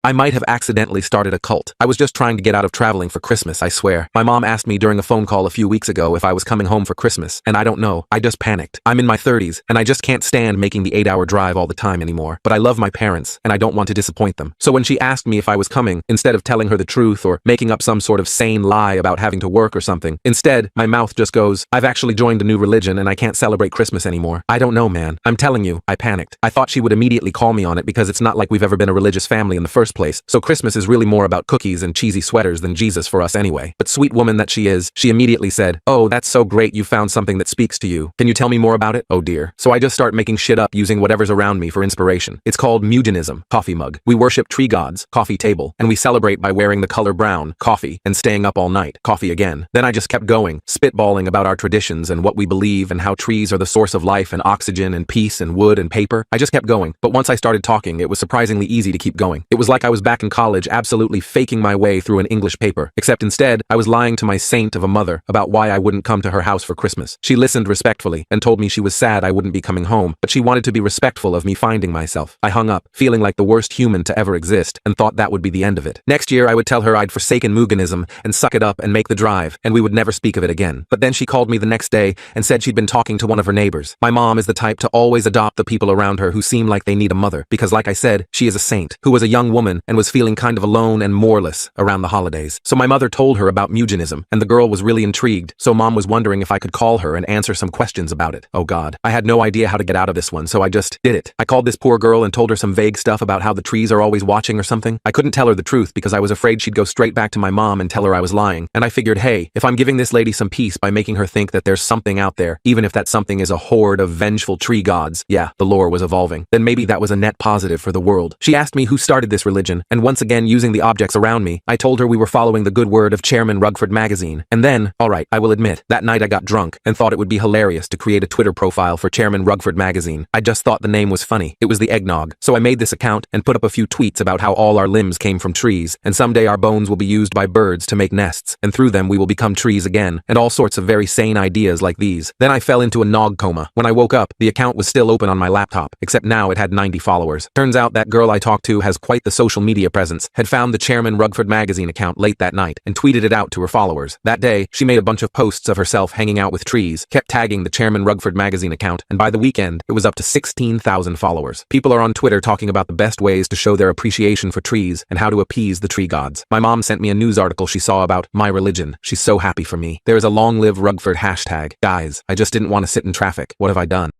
I might have accidentally started a cult. I was just trying to get out of traveling for Christmas, I swear. My mom asked me during a phone call a few weeks ago if I was coming home for Christmas, and I don't know. I just panicked. I'm in my 30s, and I just can't stand making the 8-hour drive all the time anymore. But I love my parents, and I don't want to disappoint them. So when she asked me if I was coming, instead of telling her the truth or making up some sort of sane lie about having to work or something, instead, my mouth just goes, I've actually joined a new religion and I can't celebrate Christmas anymore. I don't know, man. I'm telling you, I panicked. I thought she would immediately call me on it because it's not like we've ever been a religious family in the first place, so Christmas is really more about cookies and cheesy sweaters than Jesus for us anyway. But sweet woman that she is, she immediately said, oh, that's so great you found something that speaks to you. Can you tell me more about it? Oh dear. So I just start making shit up using whatever's around me for inspiration. It's called Mugenism, coffee mug. We worship tree gods, coffee table, and we celebrate by wearing the color brown, coffee, and staying up all night, coffee again. Then I just kept going, spitballing about our traditions and what we believe and how trees are the source of life and oxygen and peace and wood and paper. I just kept going, but once I started talking, it was surprisingly easy to keep going. It was like I was back in college absolutely faking my way through an English paper, except instead, I was lying to my saint of a mother about why I wouldn't come to her house for Christmas. She listened respectfully and told me she was sad I wouldn't be coming home, but she wanted to be respectful of me finding myself. I hung up, feeling like the worst human to ever exist, and thought that would be the end of it. Next year, I would tell her I'd forsaken Mugenism and suck it up and make the drive, and we would never speak of it again. But then she called me the next day and said she'd been talking to one of her neighbors. My mom is the type to always adopt the people around her who seem like they need a mother, because like I said, she is a saint, who was a young woman and was feeling kind of alone and moorless around the holidays. So my mother told her about Mugenism, and the girl was really intrigued, so mom was wondering if I could call her and answer some questions about it. Oh god. I had no idea how to get out of this one, so I just did it. I called this poor girl and told her some vague stuff about how the trees are always watching or something. I couldn't tell her the truth because I was afraid she'd go straight back to my mom and tell her I was lying, and I figured, hey, if I'm giving this lady some peace by making her think that there's something out there, even if that something is a horde of vengeful tree gods, yeah, the lore was evolving, then maybe that was a net positive for the world. She asked me who started this religion, and once again using the objects around me, I told her we were following the good word of Chairman Rugford magazine. And then, alright, I will admit, that night I got drunk and thought it would be hilarious to create a Twitter profile for Chairman Rugford magazine. I just thought the name was funny. It was the eggnog. So I made this account and put up a few tweets about how all our limbs came from trees, and someday our bones will be used by birds to make nests, and through them we will become trees again, and all sorts of very sane ideas like these. Then I fell into a nog coma. When I woke up, the account was still open on my laptop, except now it had 90 followers. Turns out that girl I talked to has quite the social media presence, had found the Chairman Rugford magazine account late that night, and tweeted it out to her followers. That day, she made a bunch of posts of herself hanging out with trees, kept tagging the Chairman Rugford magazine account, and by the weekend, it was up to 16,000 followers. People are on Twitter talking about the best ways to show their appreciation for trees and how to appease the tree gods. My mom sent me a news article she saw about my religion. She's so happy for me. There is a long live Rugford hashtag. Guys, I just didn't want to sit in traffic. What have I done?